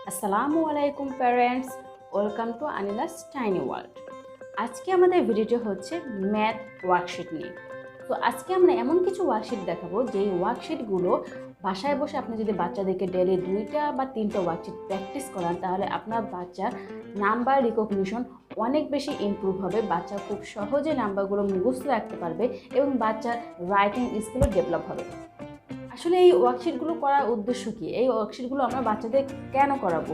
আসসালামু আলাইকুম parents, welcome to Anila's tiny world. আজকে আমাদের ভিডিওটি হচ্ছে ম্যাথ ওয়ার্কশিট নিয়ে। তো আজকে আমরা এমন কিছু ওয়ার্কশিট দেখাবো যেই ওয়ার্কশিটগুলো বাসায় বসে আপনি যদি বাচ্চাদেরকে ডেলি 2টা বা 3টা ওয়ার্কশিট প্র্যাকটিস করান তাহলে আপনার বাচ্চার নাম্বার রিকগনিশন অনেক বেশি ইমপ্রুভ হবে। বাচ্চা খুব সহজে নাম্বারগুলো মুখস্থ রাখতে পারবে এবং বাচ্চার রাইটিং স্কিলও ডেভেলপ হবে। আসলে এই ওয়ার্কশিটগুলো করার উদ্দেশ্য কী? এই ওয়ার্কশিটগুলো আমরা বাচ্চাদের কেন করাবো?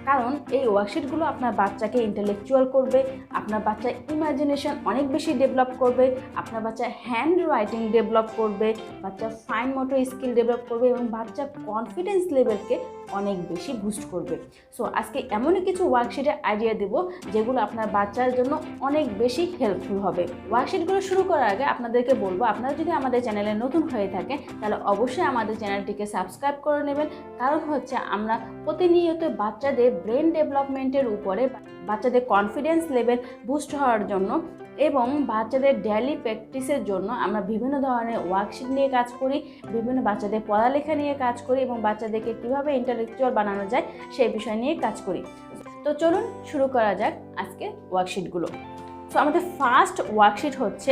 কারণ এই ওয়ার্কশিটগুলো আপনার বাচ্চাকে ইন্টেলেকচুয়াল করবে, আপনার বাচ্চার ইমাজিনেশন অনেক বেশি ডেভেলপ করবে, আপনার বাচ্চার হ্যান্ড রাইটিং ডেভেলপ করবে, বাচ্চার ফাইন মোটর স্কিল ডেভেলপ করবে এবং বাচ্চার কনফিডেন্স লেভেলকে অনেক বেশি বুস্ট করবে। সো আজকে এমনই কিছু ওয়ার্কশিটের আইডিয়া দেবো যেগুলো আপনার বাচ্চার জন্য অনেক বেশি হেল্পফুল হবে। ওয়ার্কশিটগুলো শুরু করার আগে আপনাদেরকে বলবো, আপনারা যদি আমাদের চ্যানেলে নতুন হয়ে থাকেন তাহলে অবশ্যই আমাদের চ্যানেলটিকে সাবস্ক্রাইব করে নেবেন। কারণ হচ্ছে আমরা প্রতিনিয়ত বাচ্চাদের ব্রেন ডেভেলপমেন্টের উপরে, বাচ্চাদের কনফিডেন্স লেভেল বুস্ট হওয়ার জন্য এবং বাচ্চাদের ডেইলি প্র্যাকটিসের জন্য আমরা বিভিন্ন ধরনের ওয়ার্কশিট নিয়ে কাজ করি, বিভিন্ন বাচ্চাদের পড়ালেখা নিয়ে কাজ করি এবং বাচ্চাদেরকে কীভাবে ইন্টেলেকচুয়াল বানানো যায় সেই বিষয় নিয়ে কাজ করি। তো চলুন শুরু করা যাক আজকে ওয়ার্কশিটগুলো। সো আমাদের ফার্স্ট ওয়ার্কশিট হচ্ছে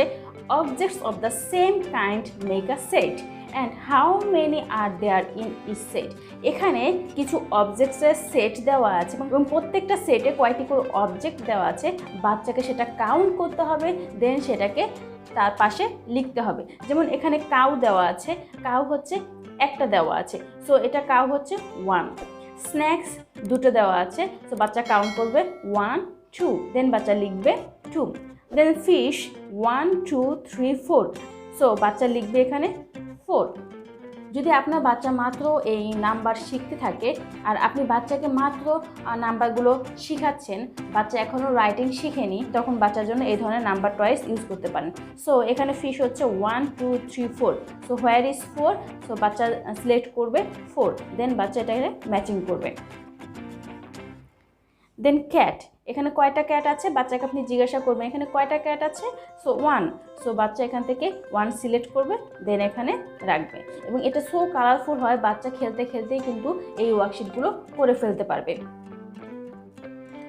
objects of the same kind make a set and how many are there in each set. এখানে কিছু অবজেক্টসের সেট দেওয়া আছে এবং প্রত্যেকটা সেটে কয়টি করে অবজেক্ট দেওয়া আছে। বাচ্চাকে সেটা কাউন্ট করতে হবে, দেন সেটাকে তার পাশে লিখতে হবে। যেমন এখানে কাউ দেওয়া আছে, কাউ হচ্ছে একটা দেওয়া আছে, সো এটা কাউ হচ্ছে 1। স্ন্যাক্স দুটো দেওয়া আছে, সো বাচ্চা কাউন্ট করবে 1 2, দেন বাচ্চা লিখবে 2। দেন ফিশ 1 2 3 4, সো বাচ্চা লিখবে এখানে 4। যদি আপনার বাচ্চা মাত্র এই নাম্বার শিখতে থাকে আর আপনি বাচ্চাকে মাত্র নাম্বারগুলো শিখাচ্ছেন, বাচ্চা এখনও রাইটিং শিখেনি, তখন বাচ্চার জন্য এই ধরনের নাম্বার টয়েস ইউজ করতে পারেন। সো এখানে ফিশ হচ্ছে 1 2 3 4, সো হোয়ার ইজ 4, সো বাচ্চা সিলেক্ট করবে 4, দেন বাচ্চা এটাকে ম্যাচিং করবে। দেন ক্যাট, এখানে কয়টা ক্যাট আছে বাচ্চাকে আপনি জিজ্ঞাসা করবেন এখানে কয়টা ক্যাট আছে, সো 1, সো বাচ্চা এখান থেকে 1 সিলেক্ট করবে, দেন এখানে রাখবে এবং এটা সো কালারফুল হয়, বাচ্চা খেলতে খেলতেই কিন্তু এই ওয়ার্কশিটগুলো করে ফেলতে পারবে।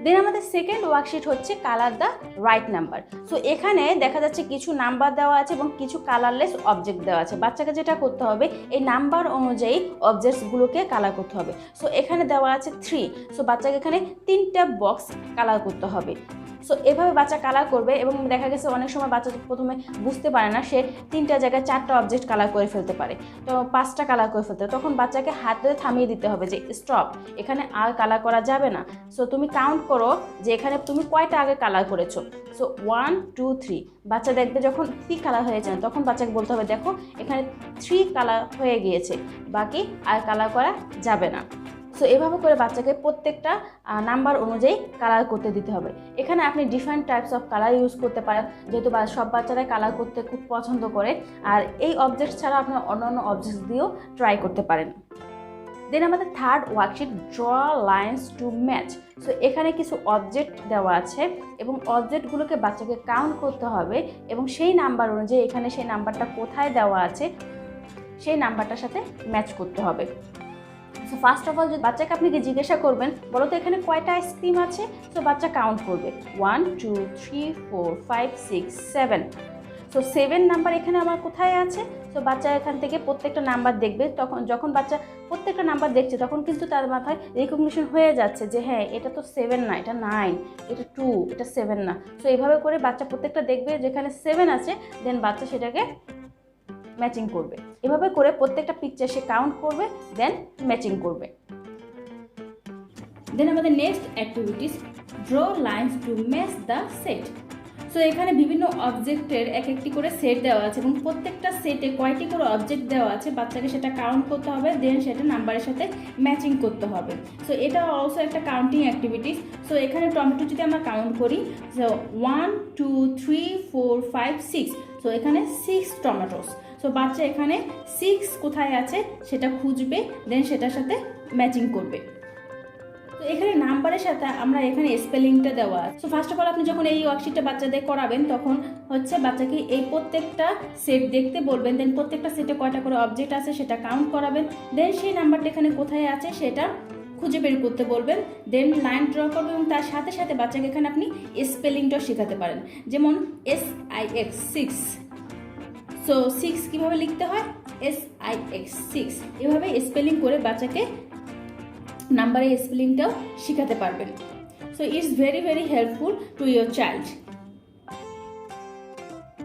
দেন আমাদের সেকেন্ড ওয়ার্কশিট হচ্ছে colour the right number. So এখানে দেখা যাচ্ছে কিছু নাম্বার দেওয়া আছে এবং কিছু কালারলেস অবজেক্ট দেওয়া আছে। বাচ্চাকে যেটা করতে হবে এই নাম্বার অনুযায়ী অবজেক্টসগুলোকে কালার করতে হবে। সো এখানে দেওয়া আছে 3, সো বাচ্চাকে এখানে 3টা বক্স কালার করতে হবে। সো এভাবে বাচ্চা কালার করবে এবং দেখা গেছে অনেক সময় বাচ্চা প্রথমে বুঝতে পারে না, সে 3টা জায়গায় 4টা অবজেক্ট কালার করে ফেলতে পারে, তো 5টা কালার করে ফেলতে, তখন বাচ্চাকে হাতে থামিয়ে দিতে হবে যে স্টপ, এখানে আর কালার করা যাবে না। সো তুমি কাউন্ট করো যে এখানে তুমি কয়টা আগে কালার করেছো। সো 1 2 3, বাচ্চা দেখবে যখন 3 কালার হয়ে যায় তখন বাচ্চাকে বলতে হবে দেখো এখানে 3 কালার হয়ে গিয়েছে, বাকি আর কালার করা যাবে না। সো এভাবে করে বাচ্চাকে প্রত্যেকটা নাম্বার অনুযায়ী কালার করতে দিতে হবে। এখানে আপনি different types of colour use করতে পারেন, যেহেতু সব বাচ্চারাই কালার করতে খুব পছন্দ করে, আর এই অবজেক্ট ছাড়া আপনার অন্যান্য অবজেক্ট দিয়েও ট্রাই করতে পারেন। দেন আমাদের third worksheet draw lines to match. So এখানে কিছু অবজেক্ট দেওয়া আছে এবং অবজেক্টগুলোকে বাচ্চাকে কাউন্ট করতে হবে এবং সেই নাম্বার অনুযায়ী এখানে সেই নাম্বারটা কোথায় দেওয়া আছে সেই নাম্বারটার সাথে ম্যাচ করতে হবে। সো ফার্স্ট অফ অল যদি বাচ্চাকে আপনি জিজ্ঞাসা করবেন বলো তো এখানে কয়টা আইসক্রিম আছে, সো বাচ্চা কাউন্ট করবে 1 2 3 4 5 6 7, সো 7 নাম্বার এখানে আমার কোথায় আছে। সো বাচ্চা এখান থেকে প্রত্যেকটা নাম্বার দেখবে, যখন বাচ্চা প্রত্যেকটা নাম্বার দেখছে তখন কিন্তু তার মাথায় রিকগনিশন হয়ে যাচ্ছে যে হ্যাঁ এটা তো 7 না, এটা 9, এটা 2, এটা 7 না। সো এইভাবে করে বাচ্চা প্রত্যেকটা দেখবে যেখানে 7 আছে, দেন বাচ্চা সেটাকে ম্যাচিং করবে। এভাবে করে প্রত্যেকটা পিকচার সে কাউন্ট করবে, দেন ম্যাচিং করবে। দেন আমাদের next activities draw lines to match the set. So এখানে বিভিন্ন অবজেক্টের এক একটি করে সেট দেওয়া আছে এবং প্রত্যেকটা সেটে কয়টি করে অবজেক্ট দেওয়া আছে বাচ্চাকে সেটা কাউন্ট করতে হবে, দেন সেটা নাম্বারের সাথে ম্যাচিং করতে হবে। সো এটা অলসো একটা কাউন্টিং অ্যাক্টিভিটিস। সো এখানে টমেটো যদি আমরা কাউন্ট করি, সো 1 2 3 4 5 6, সো এখানে 6 টমেটোস। সো বাচ্চা এখানে 6 কোথায় আছে সেটা খুঁজবে, দেন সেটার সাথে ম্যাচিং করবে। তো এখানে নাম্বারের সাথে আমরা এখানে স্পেলিংটা দেওয়া আছে। সো ফার্স্ট অফ অল আপনি যখন এই ওয়ার্কশিটটা বাচ্চাদের করাবেন তখন হচ্ছে বাচ্চাকে এই প্রত্যেকটা সেট দেখতে বলবেন, দেন প্রত্যেকটা সেটে কয়টা করে অবজেক্ট আছে সেটা কাউন্ট করাবেন, দেন সেই নাম্বারটা এখানে কোথায় আছে সেটা খুঁজে বের করতে বলবেন, দেন লাইন ড্র করবেন এবং তার সাথে সাথে বাচ্চাকে এখানে আপনি স্পেলিংটাও শেখাতে পারেন। যেমন SIX 6, সো 6 কীভাবে লিখতে হয়, SIX 6, এভাবে স্পেলিং করে বাচ্চাকে নাম্বারের স্পেলিংটাও শেখাতে পারবেন। So it's very very helpful to your child.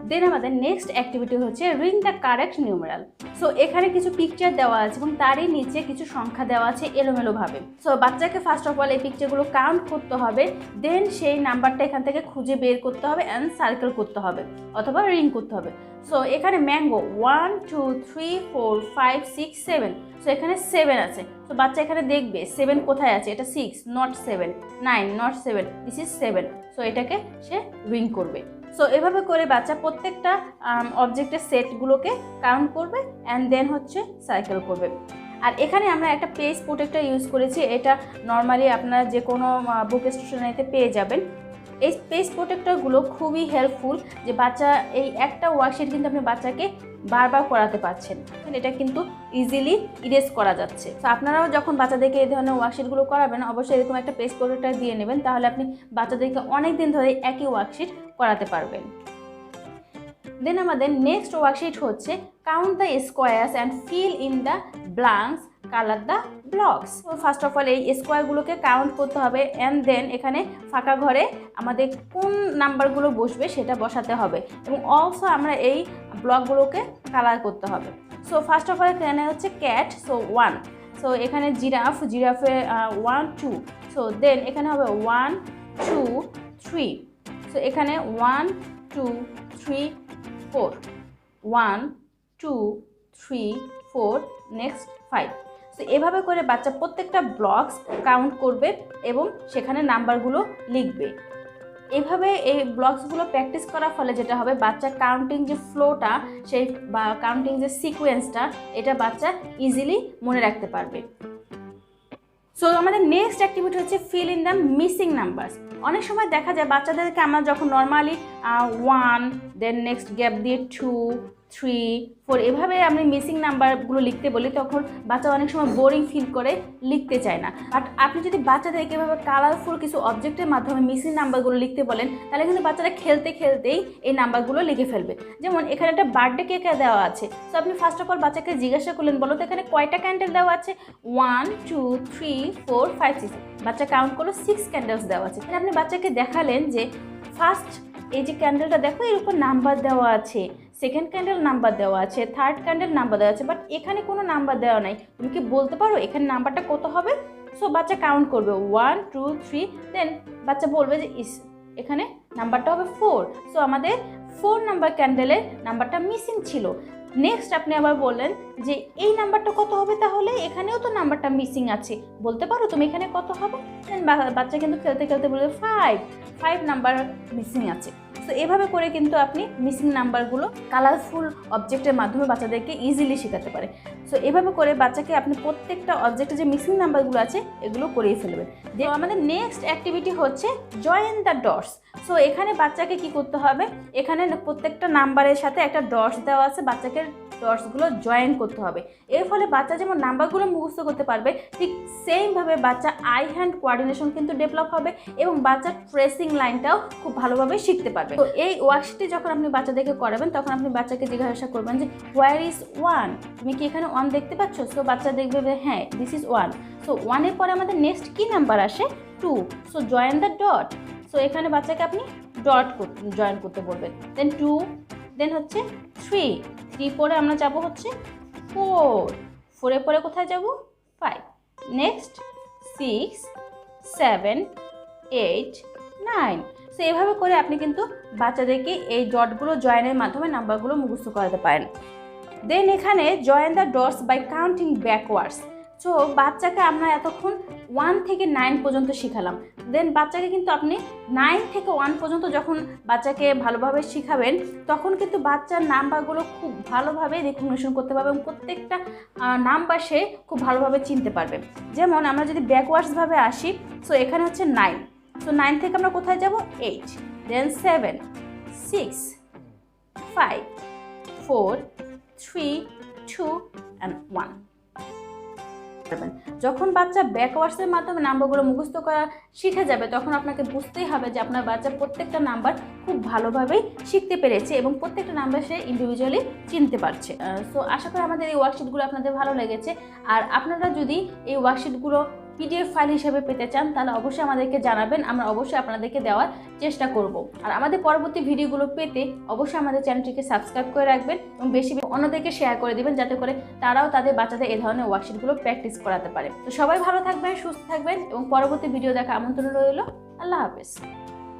Then আমাদের নেক্সট অ্যাক্টিভিটি হচ্ছে ring the correct numeral. So এখানে কিছু পিকচার দেওয়া আছে এবং তারই নিচে কিছু সংখ্যা দেওয়া আছে এলোমেলোভাবে। সো বাচ্চাকে ফার্স্ট অফ অল এই পিকচারগুলো কাউন্ট করতে হবে, দেন সেই নাম্বারটা এখান থেকে খুঁজে বের করতে হবে অ্যান্ড সার্কেল করতে হবে অথবা রিং করতে হবে। সো এখানে ম্যাঙ্গো 1 2 3 4 5 6 7, সো এখানে 7 আছে। তো বাচ্চা এখানে দেখবে 7 কোথায় আছে, এটা 6 not 7, 9 not 7, this is 7। So এটাকে সে রিং করবে। সো এভাবে করে বাচ্চা প্রত্যেকটা অবজেক্টের সেটগুলোকে কাউন্ট করবে অ্যান্ড দেন হচ্ছে সার্কেল করবে। আর এখানে আমরা একটা পেজ প্রোটেক্টর ইউজ করেছি, এটা নর্মালি আপনারা যে কোনো বুক স্টেশনারিতে পেয়ে যাবেন। এই পেজ প্রোটেক্টরগুলো খুবই হেল্পফুল, যে বাচ্চা এই একটা ওয়ার্কশিট কিন্তু আপনি বাচ্চাকে বারবার করাতে পারছেন, এটা কিন্তু ইজিলি ইরেজ করা যাচ্ছে। তো আপনারাও যখন বাচ্চাদেরকে এই ধরনের ওয়ার্কশিটগুলো করাবেন অবশ্যই এরকম একটা পেজ প্রোটেক্টর দিয়ে নেবেন, তাহলে আপনি বাচ্চাদেরকে অনেক দিন ধরে একই ওয়ার্কশিট করাতে পারবেন। দেন আমাদের নেক্সট ওয়ার্কশিট হচ্ছে count the squares and fill in the blanks, colour the blocks. তো ফার্স্ট অফ অল এই স্কোয়ারগুলোকে কাউন্ট করতে হবে অ্যান্ড দেন এখানে ফাঁকা ঘরে আমাদের কোন নাম্বারগুলো বসবে সেটা বসাতে হবে এবং অলসো আমরা এই ব্লকগুলোকে কালার করতে হবে। সো ফার্স্ট অফ অল এখানে হচ্ছে ক্যাট, সো 1। সো এখানে জিরাফে 1 2, সো দেন এখানে হবে 1 2 3, সো এখানে 1 2 3 4, 1 2 3 4, নেক্সট 5। তো এভাবে করে বাচ্চা প্রত্যেকটা ব্লকস কাউন্ট করবে এবং সেখানে নাম্বারগুলো লিখবে। এভাবে এই ব্লকসগুলো প্র্যাকটিস করার ফলে যেটা হবে, বাচ্চা কাউন্টিং যে ফ্লোটা সেই বা কাউন্টিং যে সিকোয়েন্সটা এটা বাচ্চা ইজিলি মনে রাখতে পারবে। সো আমাদের নেক্সট অ্যাক্টিভিটি হচ্ছে fill in the missing numbers. অনেক সময় দেখা যায় বাচ্চাদেরকে আমরা যখন নর্মালি 1 দেন নেক্সট গ্যাপ দিয়ে 2 3 4 এভাবে আমি মিসিং নাম্বারগুলো লিখতে বলি, তখন বাচ্চা অনেক সময় বোরিং ফিল করে লিখতে চায় না। বাট আপনি যদি বাচ্চাদেরকে এভাবে কালারফুল কিছু অবজেক্টের মাধ্যমে মিসিং নাম্বারগুলো লিখতে বলেন, তাহলে কিন্তু বাচ্চারা খেলতে খেলতেই এই নাম্বারগুলো লিখে ফেলবে। যেমন এখানে একটা বার্থডে কেক দেওয়া আছে, সো আপনি ফার্স্ট অফ অল বাচ্চাকে জিজ্ঞাসা করলেন, বলো তো এখানে কয়টা ক্যান্ডেল দেওয়া আছে, 1 2 3 4 5 6, বাচ্চা কাউন্ট করলো 6 ক্যান্ডেলস দেওয়া আছে। তাহলে আপনি বাচ্চাকে দেখালেন যে ফার্স্ট এই যে ক্যান্ডেলটা দেখো এর উপর নাম্বার দেওয়া আছে, সেকেন্ড ক্যান্ডেল নাম্বার দেওয়া আছে, থার্ড ক্যান্ডেল নাম্বার দেওয়া আছে, বাট এখানে কোনো নাম্বার দেওয়া নাই, তুমি কি বলতে পারো এখানে নাম্বারটা কত হবে? সো বাচ্চা কাউন্ট করবে 1 2 3, দেন বাচ্চা বলবে যে এখানে নাম্বারটা হবে 4। সো আমাদের 4 নাম্বার ক্যান্ডেলের নাম্বারটা মিসিং ছিল। নেক্সট আপনি আবার বললেন যে এই নাম্বারটা কত হবে, তাহলে এখানেও তো নাম্বারটা মিসিং আছে, বলতে পারো তুমি এখানে কত হবে? দেন বাচ্চা কিন্তু খেলতে খেলতে বলবে 5 নাম্বার মিসিং আছে। তো এভাবে করে কিন্তু আপনি মিসিং নাম্বারগুলো কালারফুল অবজেক্টের মাধ্যমে বাচ্চাদেরকে ইজিলি শেখাতে পারে। সো এভাবে করে বাচ্চাকে আপনি প্রত্যেকটা অবজেক্টে যে মিসিং নাম্বারগুলো আছে এগুলো করিয়ে ফেলবেন। তো আমাদের নেক্সট অ্যাক্টিভিটি হচ্ছে জয়েন দ্য ডটস। সো এখানে বাচ্চাকে কি করতে হবে, এখানে প্রত্যেকটা নাম্বারের সাথে একটা ডটস দেওয়া আছে, বাচ্চাকে ডটসগুলো জয়েন করতে হবে। এর ফলে বাচ্চা যেমন নাম্বারগুলো মুখস্থ করতে পারবে, ঠিক সেমভাবে বাচ্চা আই হ্যান্ড কোঅর্ডিনেশন কিন্তু ডেভেলপ হবে এবং বাচ্চার ট্রেসিং লাইনটাও খুব ভালোভাবে শিখতে পারবে। তো এই ওয়ার্কশিটে যখন আপনি বাচ্চাদেরকে করাবেন তখন আপনি বাচ্চাকে জিজ্ঞাসা করবেন যে হোয়ার ইজ 1, তুমি কি এখানে 1 দেখতে পাচ্ছ? সো বাচ্চা দেখবে যে হ্যাঁ দিস ইজ 1। সো 1 এর পরে আমাদের নেক্সট কি নাম্বার আসে, 2। So join the dot. So এখানে বাচ্চাকে আপনি ডট জয়েন করতে বলবেন, দেন 2, দেন হচ্ছে 3 পরে আমরা যাব হচ্ছে 4 এর পরে কোথায় যাব, 5, নেক্সট 6 7 8 9। সো এভাবে করে আপনি কিন্তু বাচ্চাদেরকে এই ডটগুলো জয়েনের মাধ্যমে নাম্বারগুলো মুখস্থ করাতে পারেন। দেন এখানে join the dots by counting backwards. So বাচ্চাকে আমরা এতক্ষণ 1 থেকে 9 পর্যন্ত শেখালাম। দেন বাচ্চাকে কিন্তু আপনি 9 থেকে 1 পর্যন্ত যখন বাচ্চাকে ভালোভাবে শেখাবেন তখন কিন্তু বাচ্চার নাম্বারগুলো খুব ভালোভাবে রিকগনিশন করতে পারবে এবং প্রত্যেকটা নাম্বার সে খুব ভালোভাবে চিনতে পারবে। যেমন আমরা যদি ব্যাকওয়ার্ডসভাবে আসি, সো এখানে হচ্ছে 9। সো 9 থেকে আমরা কোথায় যাব, 8, দেন 7 6 5 4 3 2 and 1। যখন বাচ্চা ব্যাকওয়ার্ডসের মাধ্যমে নাম্বারগুলো মুখস্থ করা শিখে যাবে তখন আপনাকে বুঝতেই হবে যে আপনার বাচ্চা প্রত্যেকটা নাম্বার খুব ভালোভাবেই শিখতে পেরেছে এবং প্রত্যেকটা নাম্বার সে ইন্ডিভিজুয়ালি চিনতে পারছে। সো আশা করি আমাদের এই ওয়ার্কশিটগুলো আপনাদের ভালো লেগেছে। আর আপনারা যদি এই ওয়ার্কশিটগুলো পিডিএফ ফাইল হিসেবে পেতে চান তাহলে অবশ্যই আমাদেরকে জানাবেন, আমরা অবশ্যই আপনাদেরকে দেওয়ার চেষ্টা করব। আর আমাদের পরবর্তী ভিডিওগুলো পেতে অবশ্যই আমাদের চ্যানেলটিকে সাবস্ক্রাইব করে রাখবেন এবং বেশি অন্যদেরকে শেয়ার করে দিবেন যাতে করে তারাও তাদের বাচ্চাদের এই ধরনের ওয়ার্কশিটগুলো প্র্যাকটিস করাতে পারে। তো সবাই ভালো থাকবেন, সুস্থ থাকবেন এবং পরবর্তী ভিডিও দেখা আমন্ত্রণ রইল। আল্লাহ হাফেজ।